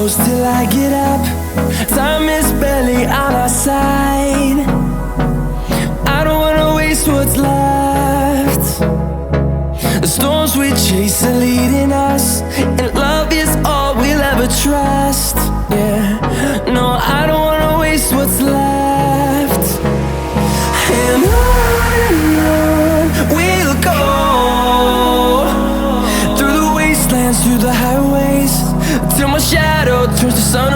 close till I get up. Time is barely on our side. I don't wanna waste what's left. The storms we chase are leading us, and love is all we'll ever trust. Yeah, no, I don't wanna waste what's left. And on we'll go, through the wastelands, through the highways, till my shadow turns to sun